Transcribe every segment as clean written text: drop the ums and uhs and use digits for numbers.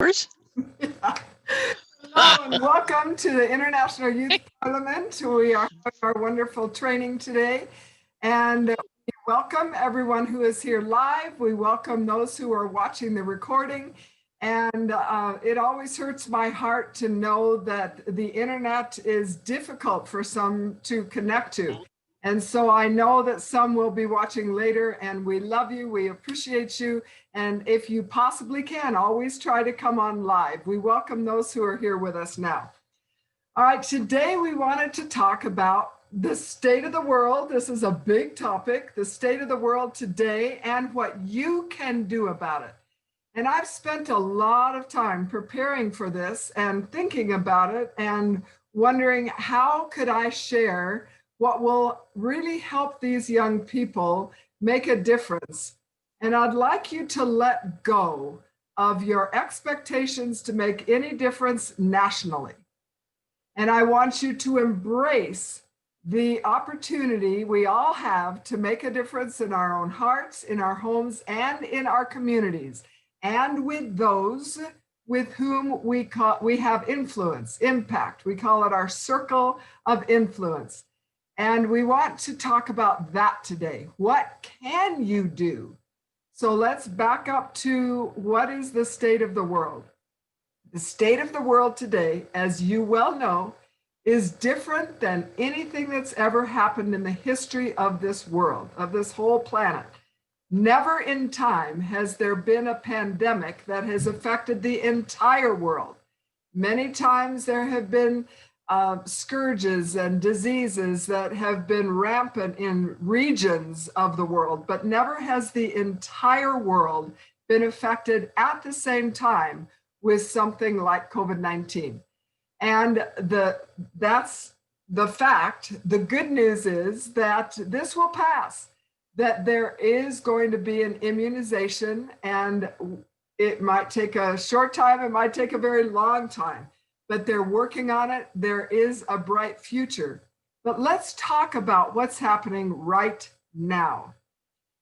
Yours? Hello and welcome to the International Youth Parliament. We are having our wonderful training today, and we welcome everyone who is here live. We welcome those who are watching the recording, and it always hurts my heart to know that the internet is difficult for some to connect to. And so I know that some will be watching later, and we love you, we appreciate you. And if you possibly can, always try to come on live. We welcome those who are here with us now. All right, today we wanted to talk about the state of the world. This is a big topic, the state of the world today and what you can do about it. And I've spent a lot of time preparing for this and thinking about it and wondering how could I share what will really help these young people make a difference. And I'd like you to let go of your expectations to make any difference nationally. And I want you to embrace the opportunity we all have to make a difference in our own hearts, in our homes, and in our communities, and with those with whom we have influence, impact. We call it our circle of influence. And we want to talk about that today. What can you do? So let's back up to what is the state of the world? The state of the world today, as you well know, is different than anything that's ever happened in the history of this world, of this whole planet. Never in time has there been a pandemic that has affected the entire world. Many times there have been scourges and diseases that have been rampant in regions of the world, but never has the entire world been affected at the same time with something like COVID-19. And that's the fact. The good news is that this will pass, that there is going to be an immunization, and it might take a short time, it might take a very long time, but they're working on it. There is a bright future. But let's talk about what's happening right now.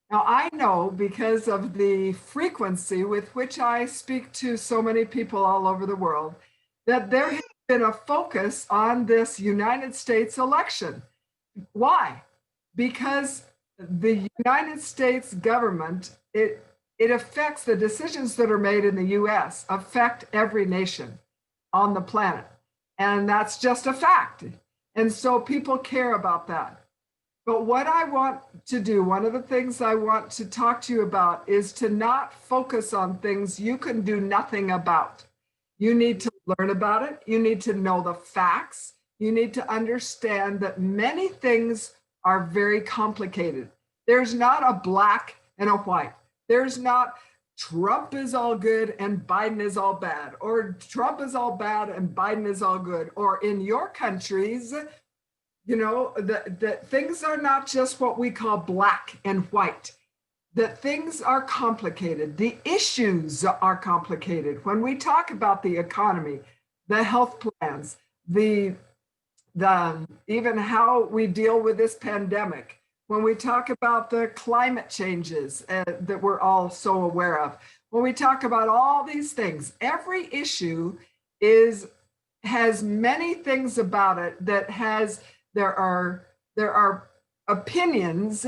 Now, I know because of the frequency with which I speak to so many people all over the world, that there has been a focus on this United States election. Why? Because the United States government, it affects the decisions that are made in the US, affect every nation on the planet. And that's just a fact. And so people care about that. But what I want to do, one of the things I want to talk to you about is to not focus on things you can do nothing about. You need to learn about it. You need to know the facts. You need to understand that many things are very complicated. There's not a black and a white. There's not Trump is all good and Biden is all bad, or Trump is all bad and Biden is all good, or in your countries, you know, the things are not just what we call black and white. That things are complicated. The issues are complicated. When we talk about the economy, the health plans, the even how we deal with this pandemic, when we talk about the climate changes that we're all so aware of, when we talk about all these things, every issue has many things about it that there are opinions,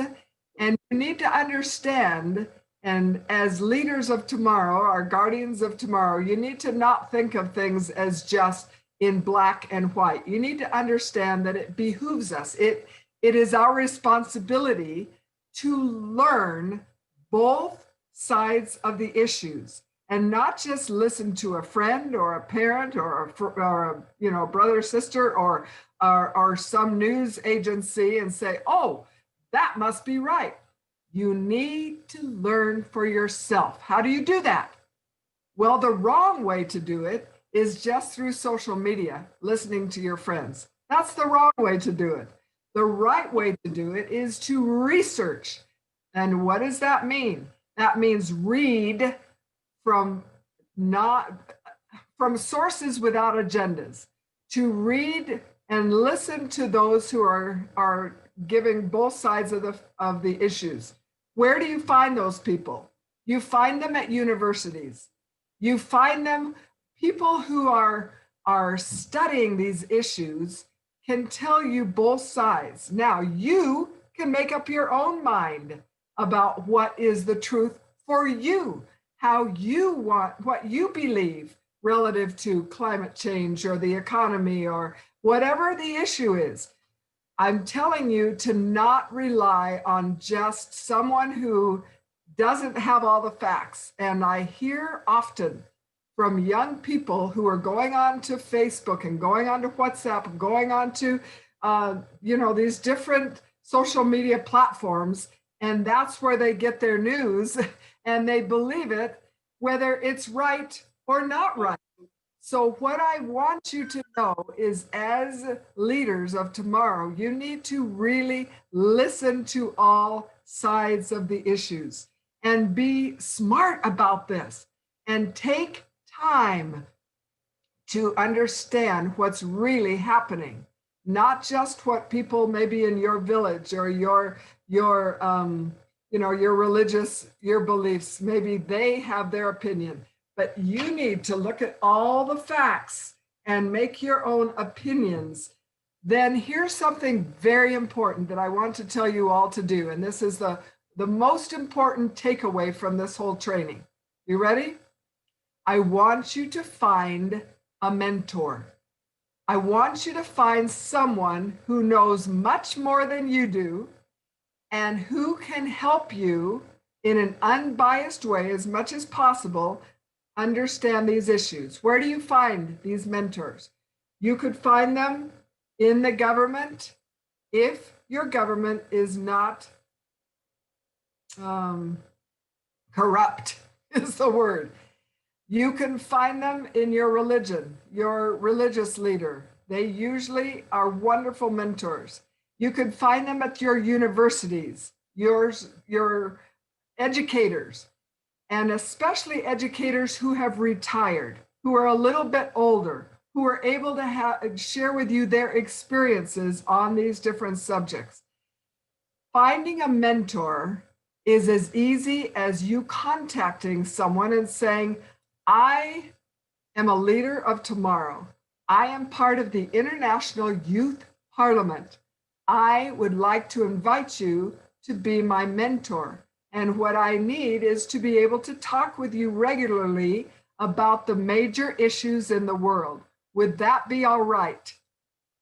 and you need to understand, and as leaders of tomorrow, our guardians of tomorrow, you need to not think of things as just in black and white. You need to understand that it behooves us. It is our responsibility to learn both sides of the issues and not just listen to a friend or a parent or a brother or sister or some news agency and say, oh, that must be right. You need to learn for yourself. How do you do that? Well, the wrong way to do it is just through social media, listening to your friends. That's the wrong way to do it. The right way to do it is to research. And what does that mean? That means read from sources without agendas, to read and listen to those who are giving both sides of the issues. Where do you find those people? You find them at universities. You find them, people who are studying these issues can tell you both sides. Now, you can make up your own mind about what is the truth for you, how you want, what you believe relative to climate change or the economy or whatever the issue is. I'm telling you to not rely on just someone who doesn't have all the facts. And I hear often from young people who are going on to Facebook and going on to WhatsApp and going on to, these different social media platforms. And that's where they get their news and they believe it, whether it's right or not right. So what I want you to know is, as leaders of tomorrow, you need to really listen to all sides of the issues and be smart about this and take time to understand what's really happening, not just what people maybe in your village or your religious, your beliefs, maybe they have their opinion. But you need to look at all the facts and make your own opinions. Then here's something very important that I want to tell you all to do. And this is the most important takeaway from this whole training. You ready? I want you to find a mentor. I want you to find someone who knows much more than you do and who can help you in an unbiased way as much as possible understand these issues. Where do you find these mentors? You could find them in the government if your government is not corrupt, is the word. You can find them in your religion, your religious leader. They usually are wonderful mentors. You could find them at your universities, your educators, and especially educators who have retired, who are a little bit older, who are able to share with you their experiences on these different subjects. Finding a mentor is as easy as you contacting someone and saying, I am a leader of tomorrow. I am part of the International Youth Parliament. I would like to invite you to be my mentor. And what I need is to be able to talk with you regularly about the major issues in the world. Would that be all right?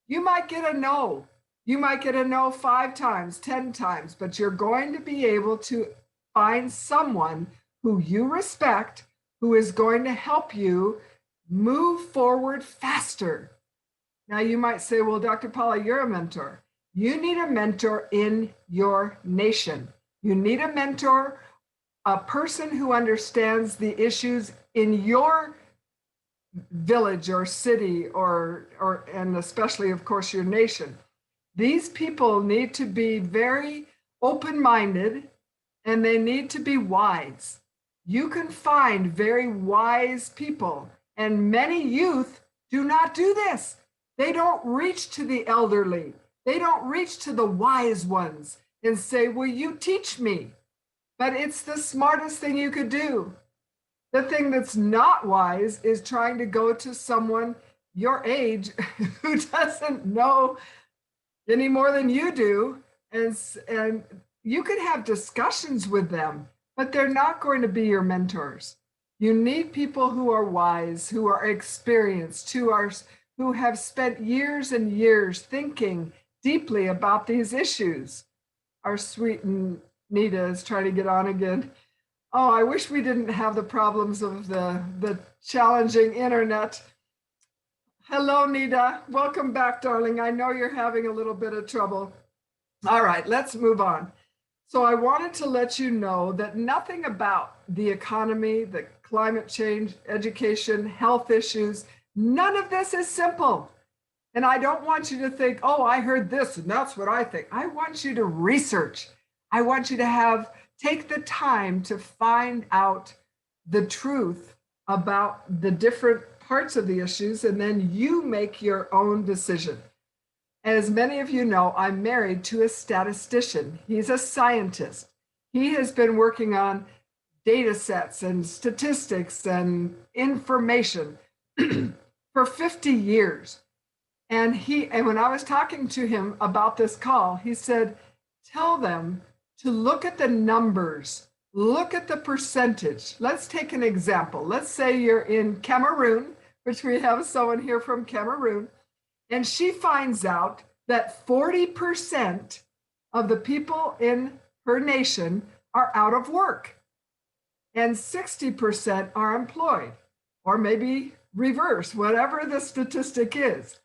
You might get a no. You might get a no 5 times, 10 times, but you're going to be able to find someone who you respect, who is going to help you move forward faster. Now you might say, well, Dr. Paula, you're a mentor. You need a mentor in your nation. You need a mentor, a person who understands the issues in your village or city and especially, of course, your nation. These people need to be very open-minded and they need to be wise. You can find very wise people, and many youth do not do this. They don't reach to the elderly. They don't reach to the wise ones and say, will you teach me? But it's the smartest thing you could do. The thing that's not wise is trying to go to someone your age who doesn't know any more than you do. And you could have discussions with them, but they're not going to be your mentors. You need people who are wise, who are experienced, who have spent years and years thinking deeply about these issues. Our sweet Nita is trying to get on again. Oh, I wish we didn't have the problems of the challenging internet. Hello, Nita. Welcome back, darling. I know you're having a little bit of trouble. All right, let's move on. So I wanted to let you know that nothing about the economy, the climate change, education, health issues, none of this is simple. And I don't want you to think, oh, I heard this and that's what I think. I want you to research. I want you to take the time to find out the truth about the different parts of the issues, and then you make your own decision. As many of you know, I'm married to a statistician. He's a scientist. He has been working on data sets and statistics and information for 50 years. And when I was talking to him about this call, he said, tell them to look at the numbers, look at the percentage. Let's take an example. Let's say you're in Cameroon, which we have someone here from Cameroon, and she finds out that 40% of the people in her nation are out of work and 60% are employed, or maybe reverse, whatever the statistic is.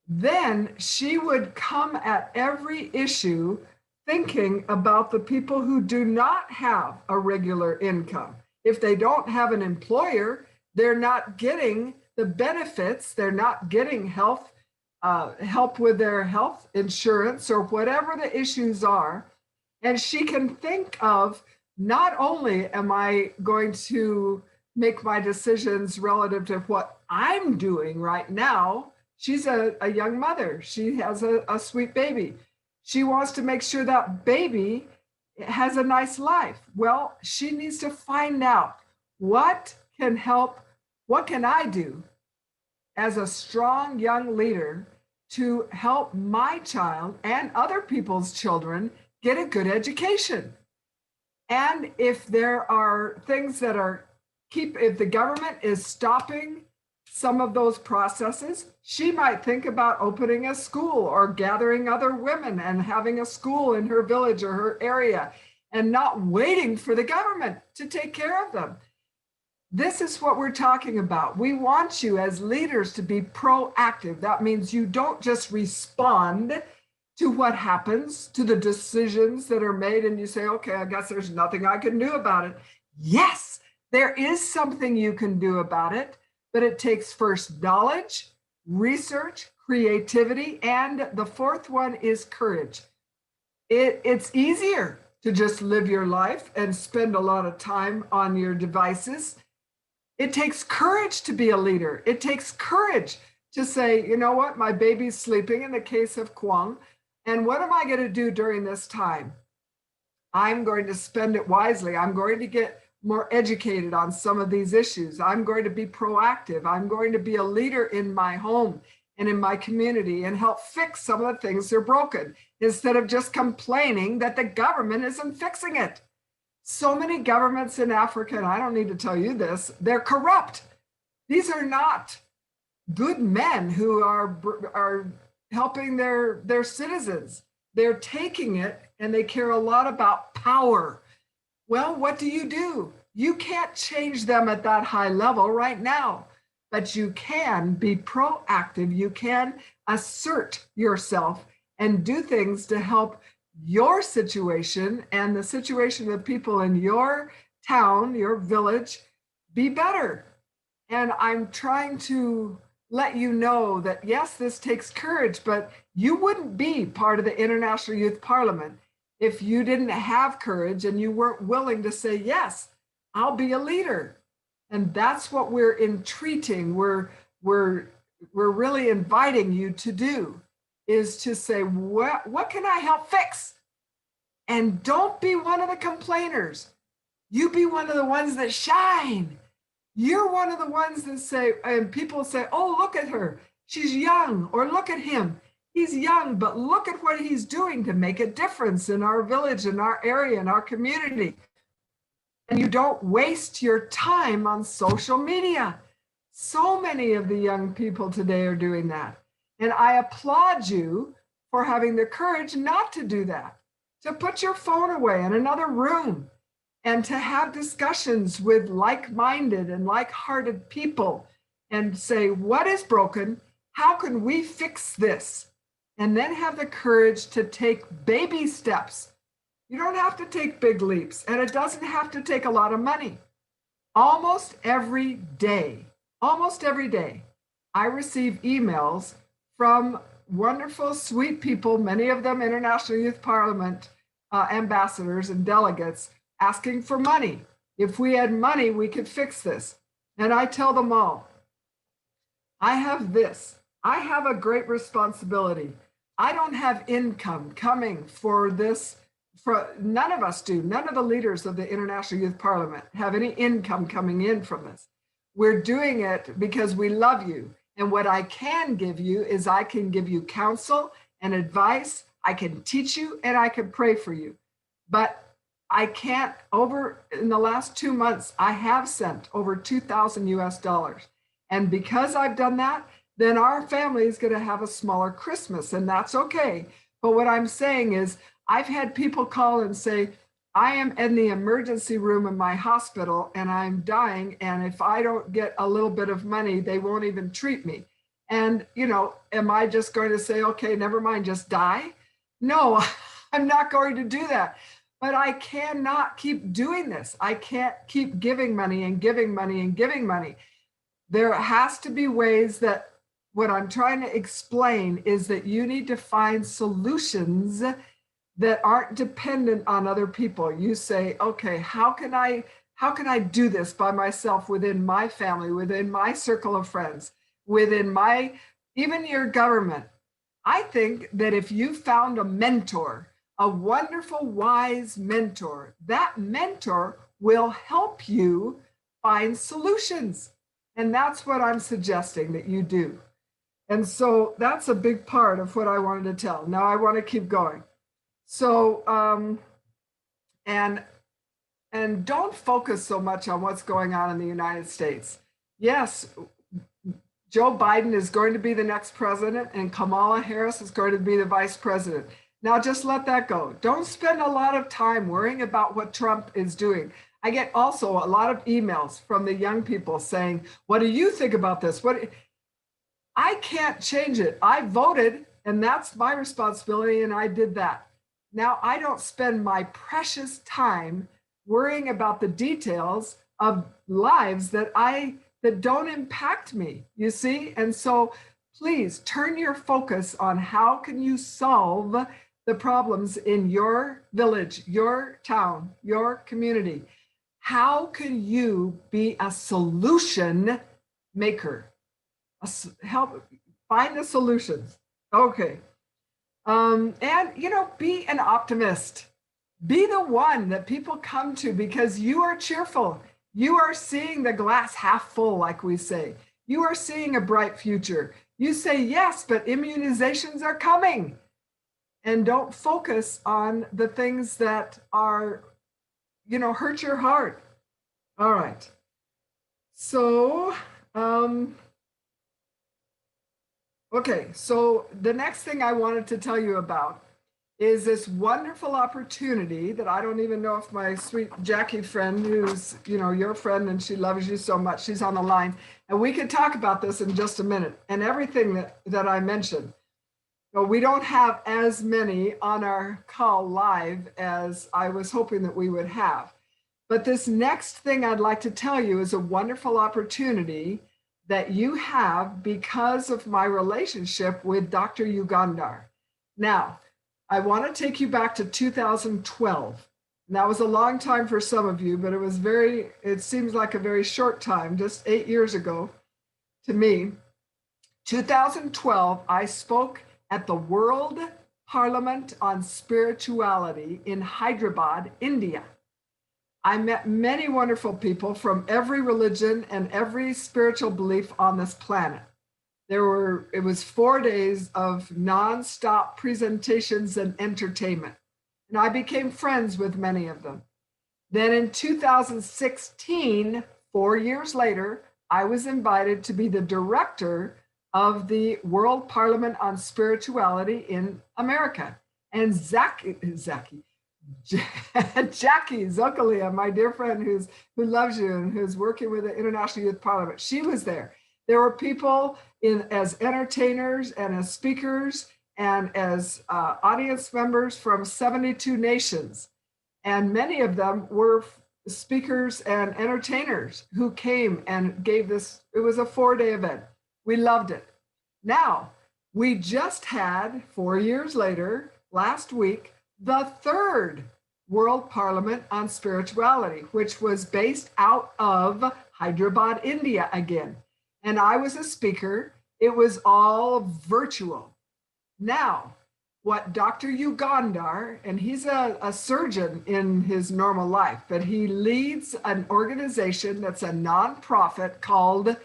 Then she would come at every issue thinking about the people who do not have a regular income. If they don't have an employer, they're not getting the benefits, they're not getting help with their health insurance or whatever the issues are. And she can think of, not only am I going to make my decisions relative to what I'm doing right now. She's a young mother. She has a sweet baby. She wants to make sure that baby has a nice life. Well, she needs to find out what can help, what can I do as a strong young leader to help my child and other people's children get a good education. And if there are things that are if the government is stopping some of those processes, she might think about opening a school or gathering other women and having a school in her village or her area and not waiting for the government to take care of them. This is what we're talking about. We want you as leaders to be proactive. That means you don't just respond to what happens, to the decisions that are made, and you say, okay, I guess there's nothing I can do about it. Yes, there is something you can do about it, but it takes first knowledge, research, creativity, and the fourth one is courage. It's easier to just live your life and spend a lot of time on your devices. It takes courage to be a leader. It takes courage to say, you know what, my baby's sleeping in the case of Kwang, and what am I going to do during this time? I'm going to spend it wisely. I'm going to get more educated on some of these issues. I'm going to be proactive. I'm going to be a leader in my home and in my community and help fix some of the things that are broken instead of just complaining that the government isn't fixing it. So many governments in Africa, and I don't need to tell you this, they're corrupt. These are not good men who are helping their citizens. They're taking it and they care a lot about power. Well, what do? You can't change them at that high level right now, but you can be proactive. You can assert yourself and do things to help your situation and the situation of people in your town, your village, be better. And I'm trying to let you know that, yes, this takes courage, but you wouldn't be part of the International Youth Parliament if you didn't have courage and you weren't willing to say, yes, I'll be a leader. And that's what we're entreating. We're really inviting you to do, is to say, what can I help fix? And don't be one of the complainers. You be one of the ones that shine. You're one of the ones that say, and people say, oh, look at her. She's young, or look at him. He's young, but look at what he's doing to make a difference in our village, in our area, in our community. And you don't waste your time on social media. So many of the young people today are doing that. And I applaud you for having the courage not to do that, to put your phone away in another room and to have discussions with like-minded and like-hearted people and say, what is broken? How can we fix this? And then have the courage to take baby steps. You don't have to take big leaps, and it doesn't have to take a lot of money. Almost every day, I receive emails from wonderful, sweet people, many of them International Youth Parliament ambassadors and delegates, asking for money. If we had money, we could fix this. And I tell them all, I have this. I have a great responsibility. I don't have income coming for this none of us do. None of the leaders of the International Youth Parliament have any income coming in from this. We're doing it because we love you. And what I can give you is I can give you counsel and advice. I can teach you and I can pray for you. But I can't, in the last 2 months, I have sent over 2,000 US dollars. And because I've done that, then our family is going to have a smaller Christmas, and that's okay. But what I'm saying is, I've had people call and say, I am in the emergency room in my hospital and I'm dying. And if I don't get a little bit of money, they won't even treat me. And, am I just going to say, okay, never mind, just die? No, I'm not going to do that. But I cannot keep doing this. I can't keep giving money and giving money and giving money. There has to be ways that what I'm trying to explain is that you need to find solutions that aren't dependent on other people. You say, okay, how can I do this by myself within my family, within my circle of friends, within even your government? I think that if you found a mentor, a wonderful, wise mentor, that mentor will help you find solutions. And that's what I'm suggesting that you do. And so that's a big part of what I wanted to tell. Now I want to keep going. So, and don't focus so much on what's going on in the United States. Yes, Joe Biden is going to be the next president and Kamala Harris is going to be the vice president. Now just let that go. Don't spend a lot of time worrying about what Trump is doing. I get also a lot of emails from the young people saying, what do you think about this? I can't change it. I voted and that's my responsibility and I did that. Now I don't spend my precious time worrying about the details of lives that don't impact me, you see? And so please turn your focus on how can you solve the problems in your village, your town, your community. How can you be a solution maker? Help find the solutions. Okay. And, be an optimist. Be the one that people come to because you are cheerful. You are seeing the glass half full, like we say. You are seeing a bright future. You say, yes, but immunizations are coming. And don't focus on the things that are, hurt your heart. All right. So, okay. So the next thing I wanted to tell you about is this wonderful opportunity that I don't even know if my sweet Jackie friend, who's, your friend and she loves you so much, she's on the line. And we could talk about this in just a minute and everything that I mentioned. But we don't have as many on our call live as I was hoping that we would have. But this next thing I'd like to tell you is a wonderful opportunity that you have because of my relationship with Dr. Ugandar. Now, I want to take you back to 2012. And that was a long time for some of you, but it seems like a very short time, just 8 years ago to me. 2012, I spoke at the World Parliament on Spirituality in Hyderabad, India. I met many wonderful people from every religion and every spiritual belief on this planet. It was 4 days of nonstop presentations and entertainment. And I became friends with many of them. Then in 2016, 4 years later, I was invited to be the director of the World Parliament on Spirituality in America. And Jackie Zokalia, my dear friend who loves you and who's working with the International Youth Parliament, she was there. There were people as entertainers and as speakers and as audience members from 72 nations. And many of them were speakers and entertainers who came and gave this. It was a 4-day event. We loved it. Now, we just had, 4 years later, last week, the third World Parliament on Spirituality, which was based out of Hyderabad, India again. And I was a speaker. It was all virtual. Now, what Dr. Ugandar, and he's a surgeon in his normal life, but he leads an organization that's a nonprofit called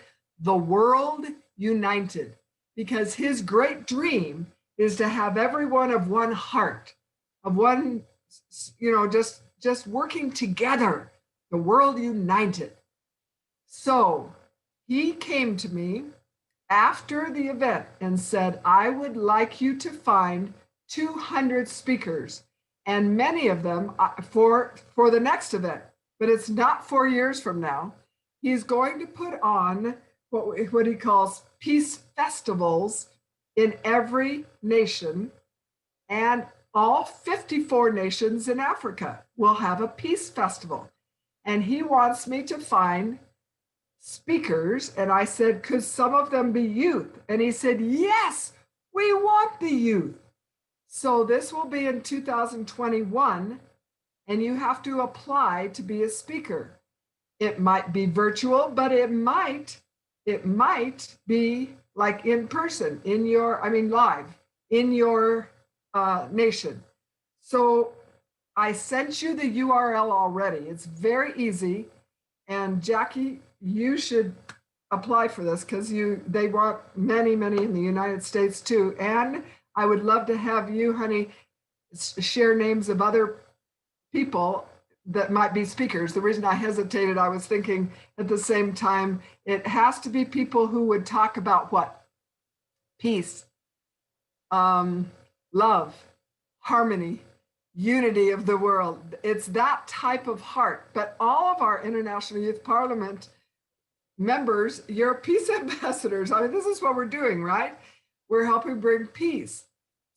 The World United, because his great dream is to have everyone of one heart, of one, just working together, the world united. So he came to me after the event and said, I would like you to find 200 speakers, and many of them for the next event, but it's not 4 years from now. He's going to put on what he calls peace festivals in every nation, and all 54 nations in Africa will have a peace festival. And he wants me to find speakers. And I said, could some of them be youth? And he said, yes, we want the youth. So this will be in 2021, and you have to apply to be a speaker. It might be virtual, but it might be like in person, live in your nation. So I sent you the URL already. It's very easy. And Jackie, you should apply for this because they want many in the United States too. And I would love to have you, honey, share names of other people that might be speakers. The reason I hesitated, I was thinking at the same time, it has to be people who would talk about what? Peace, love, harmony, unity of the world. It's that type of heart. But all of our International Youth Parliament members, you're peace ambassadors. I mean, this is what we're doing, right? We're helping bring peace.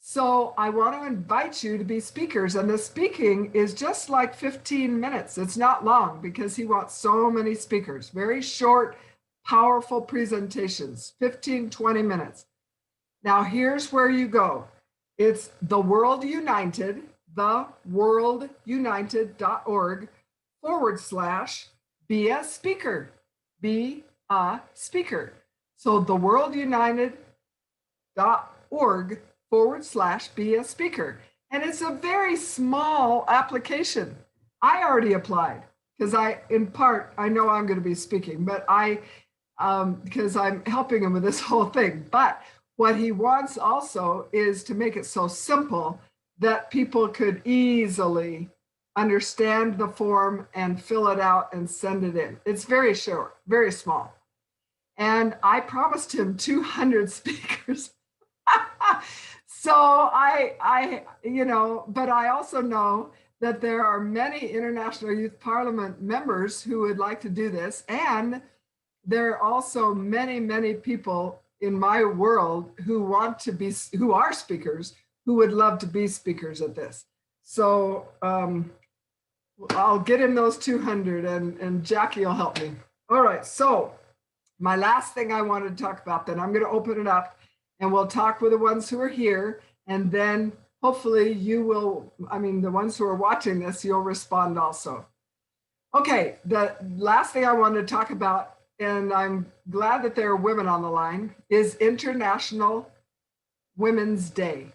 So I want to invite you to be speakers. And the speaking is just like 15 minutes. It's not long because he wants so many speakers. Very short, powerful presentations, 15, 20 minutes. Now here's where you go. It's The World United, theworldunited.org/be a speaker. Be a speaker. So theworldunited.org/be a speaker. And it's a very small application. I already applied because I know I'm going to be speaking, but because I'm helping him with this whole thing. But what he wants also is to make it so simple that people could easily understand the form and fill it out and send it in. It's very short, very small. And I promised him 200 speakers. So but I also know that there are many International Youth Parliament members who would like to do this. And there are also many people in my world who are speakers, who would love to be speakers at this. So I'll get in those 200 and Jackie will help me. All right, so my last thing I wanted to talk about, then I'm going to open it up and we'll talk with the ones who are here, and then hopefully the ones who are watching this, you'll respond also. Okay, the last thing I wanted to talk about, and I'm glad that there are women on the line, is International Women's Day.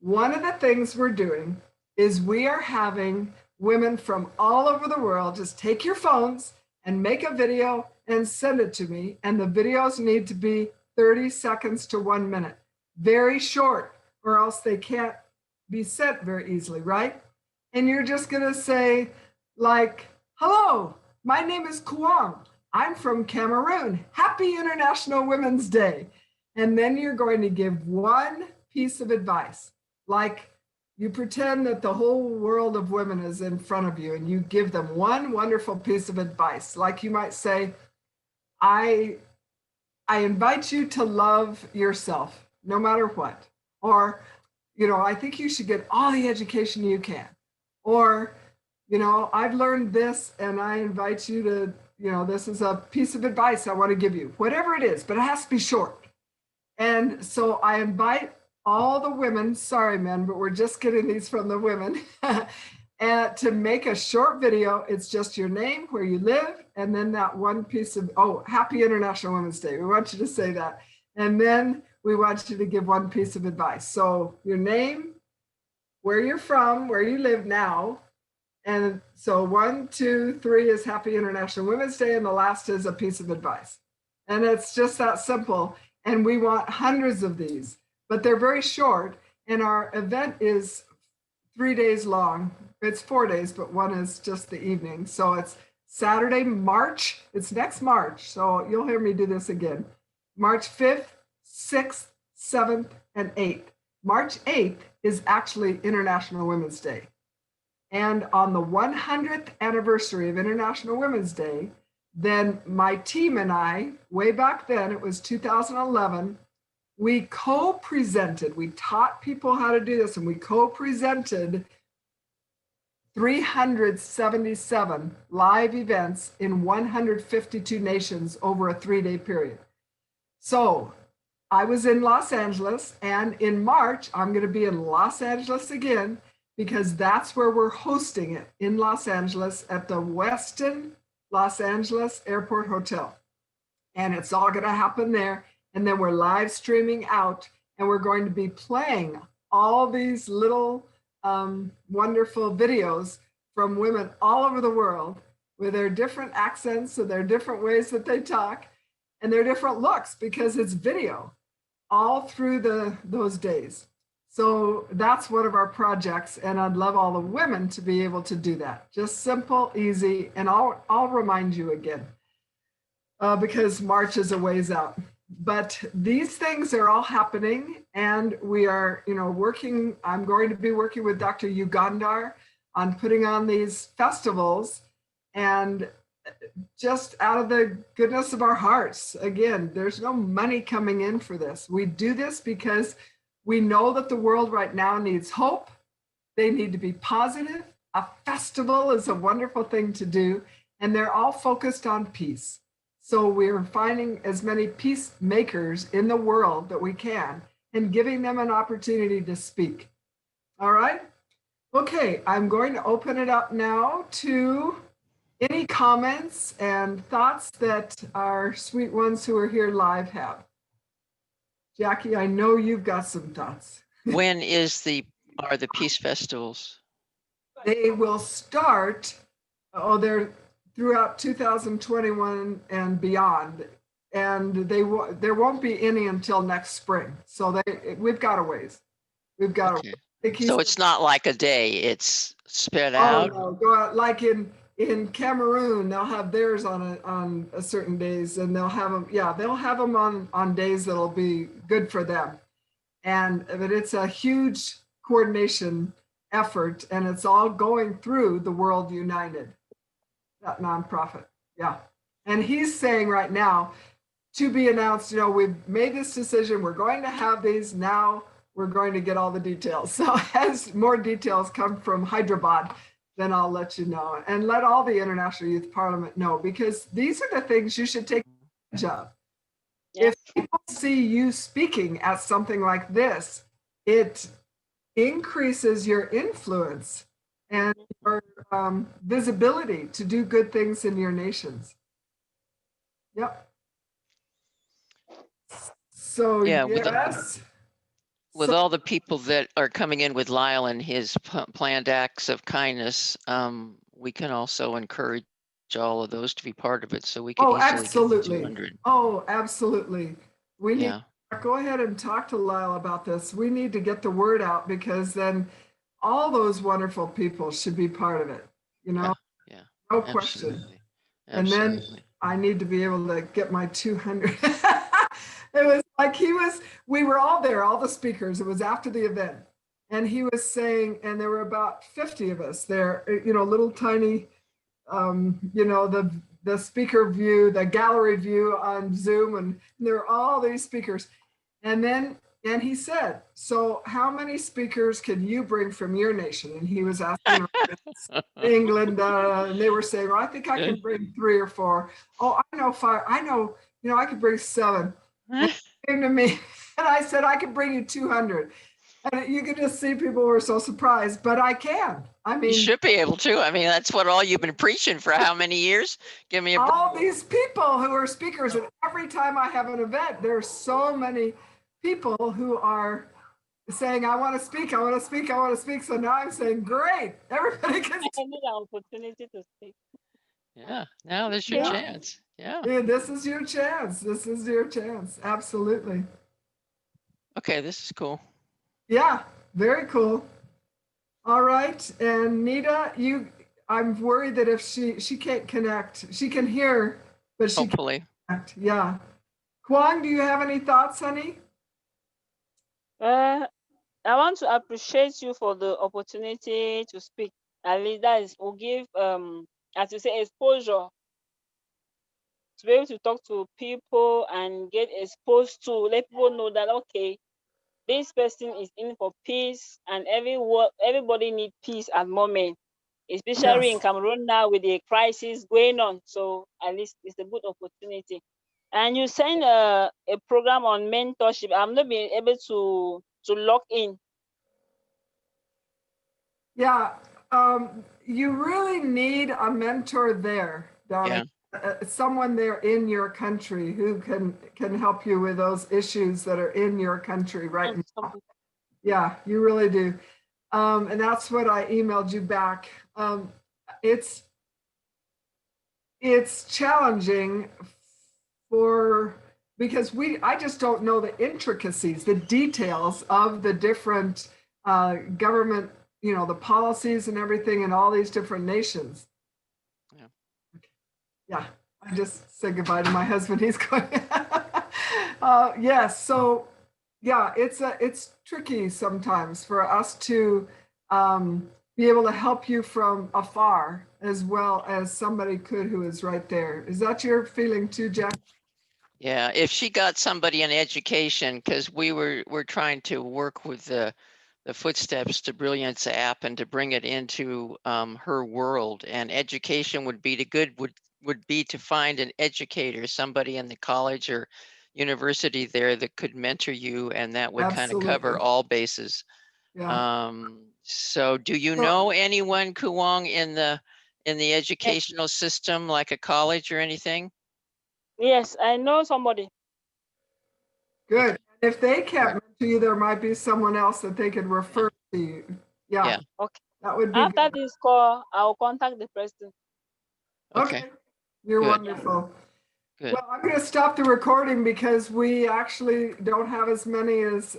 One of the things we're doing is we are having women from all over the world just take your phones and make a video and send it to me. And the videos need to be 30 seconds to 1 minute. Very short, or else they can't be sent very easily, right? And you're just gonna say like, hello, my name is Kuang. I'm from Cameroon. Happy International Women's Day. And then you're going to give one piece of advice. Like, you pretend that the whole world of women is in front of you and you give them one wonderful piece of advice. Like you might say, I invite you to love yourself no matter what. Or, I think you should get all the education you can. Or, I've learned this and I invite you to, this is a piece of advice I want to give you. Whatever it is, but it has to be short. And so I invite all the women, sorry men, but we're just getting these from the women, and to make a short video. It's just your name, where you live, and then that one piece of, happy International Women's Day. We want you to say that. And then we want you to give one piece of advice. So your name, where you're from, where you live now. And so 1, 2, 3 is Happy International Women's Day, and the last is a piece of advice. And it's just that simple. And we want hundreds of these, but they're very short. And our event is 3 days long. It's 4 days, but one is just the evening. So it's Saturday, March. It's next March. So you'll hear me do this again. March 5th, 6th, 7th, and 8th. March 8th is actually International Women's Day. And on the 100th anniversary of International Women's Day, then my team and I, way back then, it was 2011, we co-presented, we taught people how to do this, and we co-presented 377 live events in 152 nations over a 3-day period. So I was in Los Angeles, and in March, I'm going to be in Los Angeles again, because that's where we're hosting it, in Los Angeles at the Westin Los Angeles Airport Hotel. And it's all going to happen there. And then we're live streaming out, and we're going to be playing all these little wonderful videos from women all over the world with their different accents and their different ways that they talk and their different looks, because it's video all through those days. So that's one of our projects, and I'd love all the women to be able to do that. Just simple, easy, and I'll remind you again because March is a ways out. But these things are all happening, and we are, working. I'm going to be working with Dr. Ugandar on putting on these festivals, and just out of the goodness of our hearts. Again, there's no money coming in for this. We do this because we know that the world right now needs hope. They need to be positive. A festival is a wonderful thing to do, and they're all focused on peace. So we're finding as many peacemakers in the world that we can and giving them an opportunity to speak. All right? Okay, I'm going to open it up now to any comments and thoughts that our sweet ones who are here live have. Jackie, I know you've got some thoughts. When are the peace festivals? They will start, they're throughout 2021 and beyond, and there won't be any until next spring. So we've got a ways. We've got okay. So it's not like a day, it's spread out? Oh, no, go out, like in Cameroon, they'll have theirs on a certain days, and they'll have them. Yeah, they'll have them on days that'll be good for them. But it's a huge coordination effort, and it's all going through the World United, that nonprofit. Yeah, and he's saying right now, to be announced. We've made this decision. We're going to have these now. We're going to get all the details. So as more details come from Hyderabad, then I'll let you know, and let all the International Youth Parliament know, because these are the things you should take advantage of. Yes. If people see you speaking at something like this, it increases your influence and your visibility to do good things in your nations. Yep. So yeah, yes. With all the people that are coming in with Lyle and his planned acts of kindness, we can also encourage all of those to be part of it, so we can easily absolutely. Get to 200. Oh, absolutely. We need to go ahead and talk to Lyle about this. We need to get the word out, because then all those wonderful people should be part of it. No question. Absolutely. And then I need to be able to get my 200. It was like we were all there, all the speakers. It was after the event. And he was saying, and there were about 50 of us there, little tiny, the speaker view, the gallery view on Zoom. And there were all these speakers. And he said, so how many speakers can you bring from your nation? And he was asking England, and they were saying, well, I think I can bring 3 or 4. Oh, I know 5. I know, I could bring 7. And he came to me, and I said, I could bring you 200. And you could just see people were so surprised, but I can. I mean, you should be able to. I mean, that's what all you've been preaching for how many years? Give me all these people who are speakers, and every time I have an event, there's so many people who are saying, I want to speak, I want to speak, I want to speak. So now I'm saying, great, everybody can I need an opportunity to speak. Yeah, now there's your Yeah. chance. Yeah. Yeah, this is your chance. This is your chance. Absolutely. Okay, this is cool. Yeah, very cool. All right. And Nita, I'm worried that if she can't connect, she can hear, but she can't Hopefully. connect. Yeah. Kwang, do you have any thoughts, honey? I want to appreciate you for the opportunity to speak. At least that is will give as you say exposure to be able to talk to people and get exposed to let people know that okay, this person is in for peace and everybody need peace at the moment, especially in Yes. Cameroon now with the crisis going on. So at least it's a good opportunity. And you send a program on mentorship. I'm not being able to log in. Yeah. You really need a mentor there, darling. Yeah. Someone there in your country who can help you with those issues that are in your country right now. Yeah, you really do. And that's what I emailed you back. It's challenging because I just don't know the intricacies, the details of the different government, the policies and everything in all these different nations. Yeah. Yeah, I just said goodbye to my husband. He's going. Yes, so yeah, it's tricky sometimes for us to be able to help you from afar as well as somebody could who is right there. Is that your feeling too, Jack? Yeah, if she got somebody in education, because we're trying to work with the Footsteps to Brilliance app and to bring it into her world, and education would be would be to find an educator, somebody in the college or university there that could mentor you, and that would kind of cover Absolutely. all bases. Yeah. So do you know anyone, Kuwang, in the educational system, like a college or anything? Yes, I know somebody. Good. Okay. If they can't Great. mentor you, there might be someone else that they could refer to you. Yeah, Yeah. Okay. that would be After good. this call, I'll contact the person. Okay. Okay, you're Good. wonderful. Good. Well, I'm going to stop the recording because we actually don't have as many as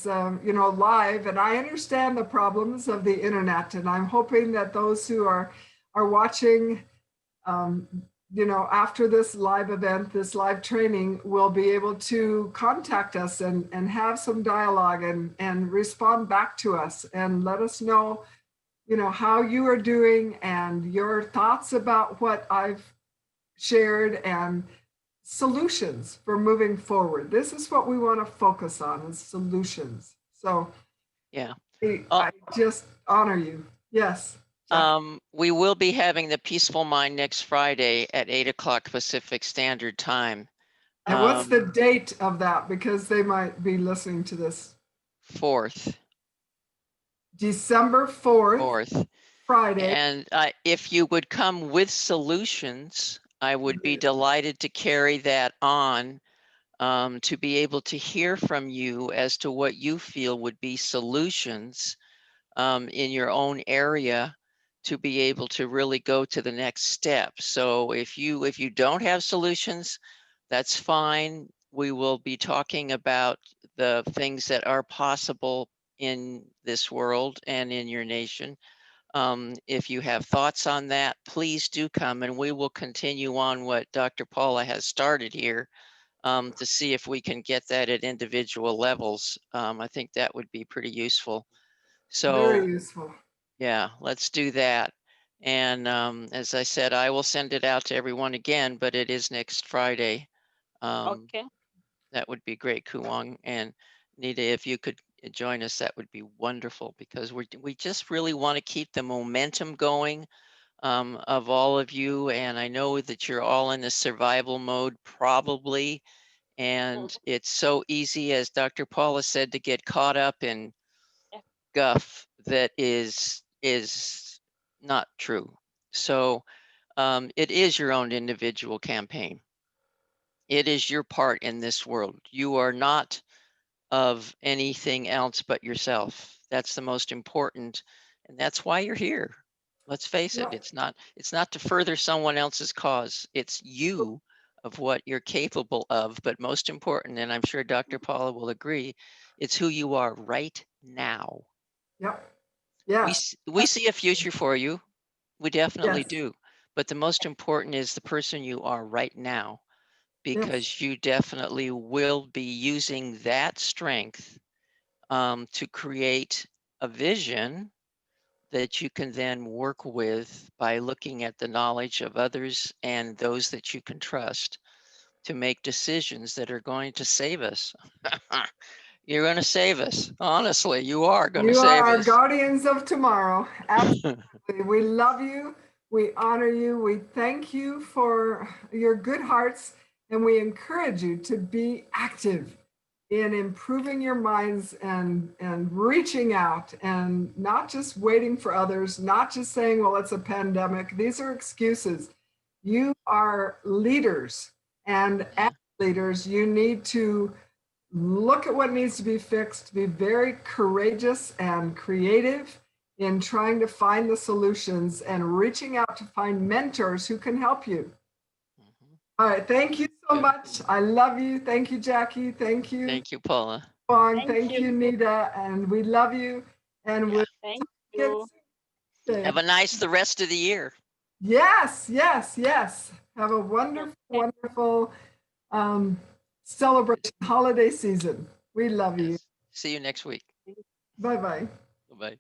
live, and I understand the problems of the internet, and I'm hoping that those who are watching, after this live event, this live training, will be able to contact us and have some dialogue and respond back to us and let us know, how you are doing and your thoughts about what I've shared and solutions for moving forward. This is what we want to focus on, is solutions. So Yeah. I just honor you. Yes. We will be having the Peaceful Mind next Friday at 8 o'clock Pacific Standard Time. And what's the date of that? Because they might be listening to this. 4th. December 4th. 4th. Friday. And if you would come with solutions, I would be delighted to carry that on, to be able to hear from you as to what you feel would be solutions in your own area to be able to really go to the next step. So if you don't have solutions, that's fine. We will be talking about the things that are possible in this world and in your nation. If you have thoughts on that, please do come, and we will continue on what Dr. Paula has started here, to see if we can get that at individual levels. I think that would be pretty useful. So very useful. Yeah, let's do that. And as I said, I will send it out to everyone again, but it is next Friday. Okay. That would be great, Kuwang. And Nita, if you could join us, that would be wonderful, because we just really want to keep the momentum going of all of you. And I know that you're all in a survival mode, probably. And it's so easy, as Dr. Paula said, to get caught up in guff that is not true. So it is your own individual campaign. It is your part in this world. You are not of anything else but yourself. That's the most important, and that's why you're here. Let's face it, Yeah. it's not to further someone else's cause. It's you of what you're capable of, but most important, and I'm sure Dr. Paula will agree, it's who you are right now. Yep. We Yes. we see a future for you. We definitely Yes. do. But the most important is the person you are right now, Yes. because you definitely will be using that strength to create a vision that you can then work with by looking at the knowledge of others and those that you can trust to make decisions that are going to save us. You're going to save us. Honestly, you are going to You are save our us. guardians of tomorrow. Absolutely. We love you. We honor you. We thank you for your good hearts, and we encourage you to be active in improving your minds and reaching out and not just waiting for others, not just saying, well, it's a pandemic. These are excuses. You are leaders, and as leaders, you need to look at what needs to be fixed, be very courageous and creative in trying to find the solutions and reaching out to find mentors who can help you. Mhm. All right. Thank you so Good. much. I love you. Thank you, Jackie. Thank you, Thank you, Paula. Bong. Thank Thank you. you, Nita. And we love you. And Yeah. we'll Thank get you. Have a nice the rest of the year. yes, yes, yes. Have a wonderful, wonderful celebration holiday season. We love you. Yes. See you next week. Bye bye. Bye-bye.